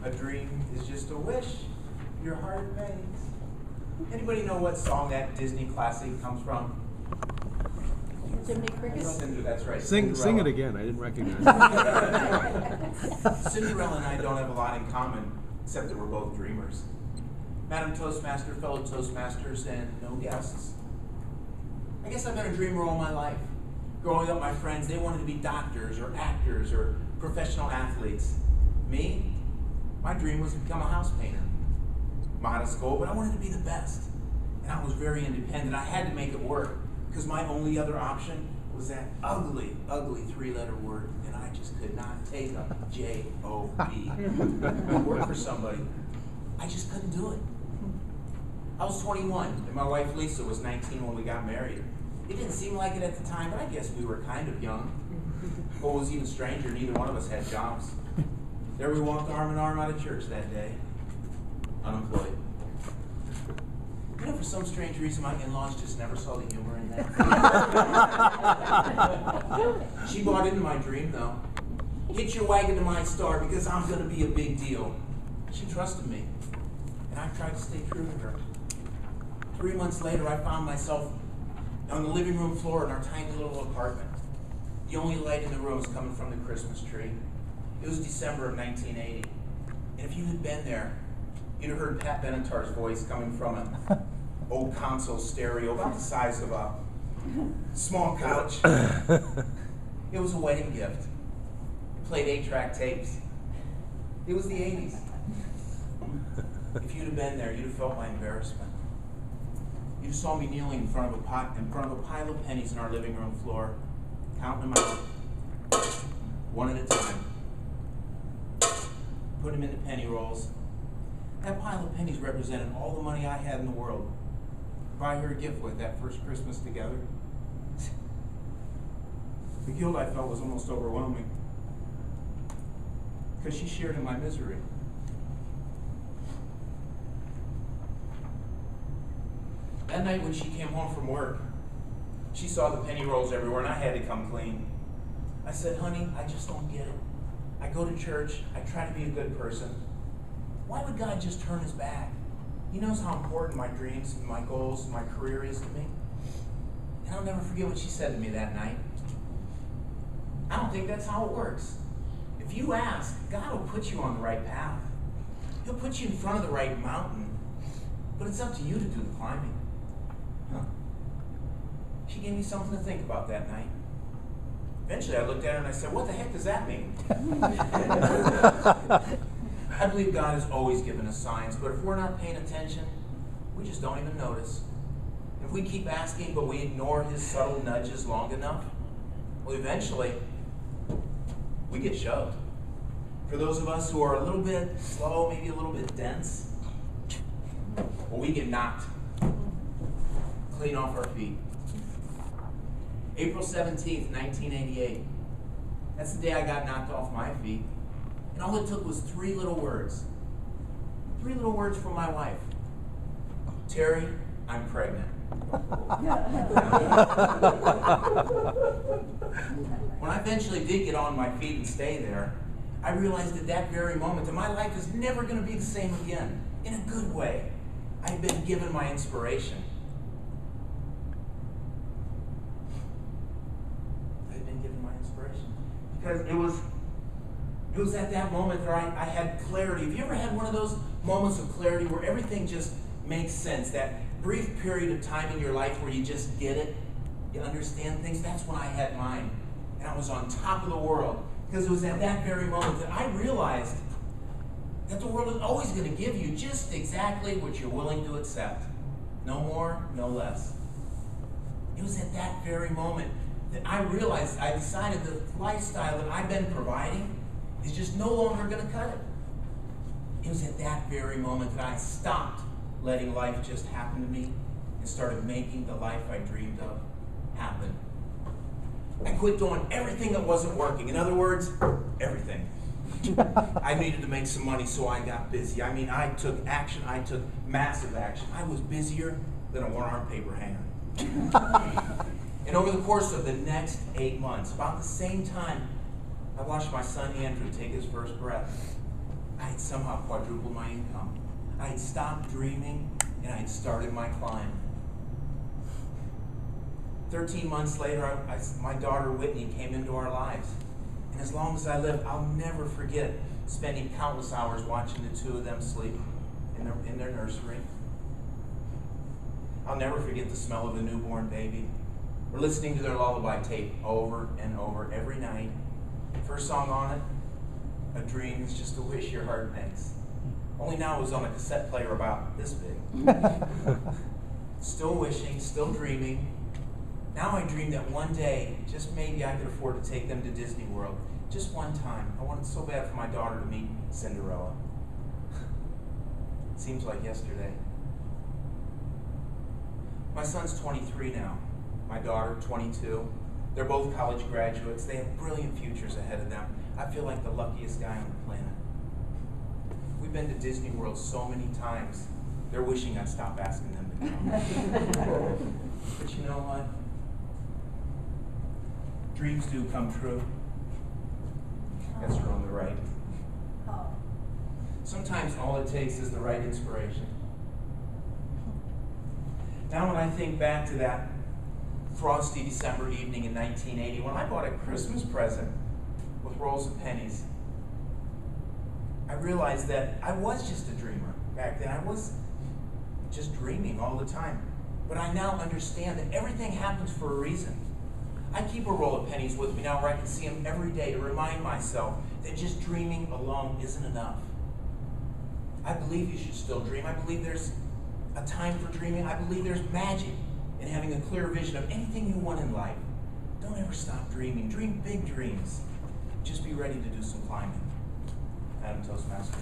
A dream is just a wish your heart makes. Anybody know what song that Disney classic comes from? Jiminy Cricket? That's right. Sing it again. I didn't recognize it. Cinderella and I don't have a lot in common, except that we're both dreamers. Madam Toastmaster, fellow Toastmasters, and no guests. I guess I've been a dreamer all my life. Growing up, my friends, they wanted to be doctors or actors or professional athletes. Me, my dream was to become a house painter. Modest goal, but I wanted to be the best. And I was very independent. I had to make it work because my only other option was that ugly, ugly three-letter word, and I just could not take a J-O-B. Work for somebody. I just couldn't do it. I was 21, and my wife Lisa was 19 when we got married. It didn't seem like it at the time, but I guess we were kind of young. What was even stranger, neither one of us had jobs. There we walked arm in arm out of church that day, unemployed. You know, for some strange reason, my in-laws just never saw the humor in that. She bought into my dream, though. Hitch your wagon to my star because I'm going to be a big deal. She trusted me, and I tried to stay true to her. 3 months later, I found myself on the living room floor in our tiny little apartment. The only light in the room was coming from the Christmas tree. It was December of 1980. And if you had been there, you'd have heard Pat Benatar's voice coming from an old console stereo about the size of a small couch. It was a wedding gift. It played 8-track tapes. It was the 80s. If you'd have been there, you'd have felt my embarrassment. You saw me kneeling in front of a pile of pennies in our living room floor, counting them out, one at a time, putting them into penny rolls. That pile of pennies represented all the money I had in the world to buy her a gift with that first Christmas together. The guilt I felt was almost overwhelming, because she shared in my misery. That night when she came home from work, she saw the penny rolls everywhere, and I had to come clean. I said, honey, I just don't get it. I go to church, I try to be a good person. Why would God just turn his back? He knows how important my dreams and my goals and my career is to me. And I'll never forget what she said to me that night. I don't think that's how it works. If you ask, God will put you on the right path. He'll put you in front of the right mountain, but it's up to you to do the climbing. Huh. She gave me something to think about that night. Eventually I looked at her and I said, what the heck does that mean? I believe God has always given us signs, but if we're not paying attention, we just don't even notice. If we keep asking, but we ignore his subtle nudges long enough, well, eventually, we get shoved. For those of us who are a little bit slow, maybe a little bit dense, well, we get knocked clean off our feet. April 17th, 1988. That's the day I got knocked off my feet. And all it took was 3 little words. 3 little words from my wife. Terry, I'm pregnant. When I eventually did get on my feet and stay there, I realized at that very moment that my life is never going to be the same again. In a good way. I had been given my inspiration. Because it was at that moment that I had clarity. Have you ever had one of those moments of clarity where everything just makes sense? That brief period of time in your life where you just get it, you understand things? That's when I had mine. And I was on top of the world. Because it was at that very moment that I realized that the world is always going to give you just exactly what you're willing to accept. No more, no less. It was at that very moment that I realized, I decided the lifestyle that I've been providing is just no longer going to cut it. It was at that very moment that I stopped letting life just happen to me and started making the life I dreamed of happen. I quit doing everything that wasn't working. In other words, everything. I needed to make some money, so I got busy. I mean, I took action. I took massive action. I was busier than a one-armed paper hanger. And over the course of the next 8 months, about the same time I watched my son Andrew take his first breath, I had somehow quadrupled my income. I had stopped dreaming, and I had started my climb. 13 months later, my daughter Whitney came into our lives. And as long as I live, I'll never forget spending countless hours watching the two of them sleep in their nursery. I'll never forget the smell of a newborn baby, or listening to their lullaby tape over and over every night. First song on it, "A dream is just a wish your heart makes." Only now it was on a cassette player about this big. Still wishing, still dreaming. Now I dream that one day, just maybe I could afford to take them to Disney World. Just one time. I wanted so bad for my daughter to meet Cinderella. Seems like yesterday. My son's 23 now. My daughter, 22. They're both college graduates. They have brilliant futures ahead of them. I feel like the luckiest guy on the planet. We've been to Disney World so many times, they're wishing I'd stop asking them to come. But you know what? Dreams do come true. Guess we're on the right. Sometimes all it takes is the right inspiration. Now when I think back to that frosty December evening in 1980, when I bought a Christmas present with rolls of pennies, I realized that I was just a dreamer back then. I was just dreaming all the time. But I now understand that everything happens for a reason. I keep a roll of pennies with me now where I can see them every day to remind myself that just dreaming alone isn't enough. I believe you should still dream. I believe there's a time for dreaming. I believe there's magic in having a clear vision of anything you want in life. Don't ever stop dreaming. Dream big dreams. Just be ready to do some climbing. Adam Toastmaster.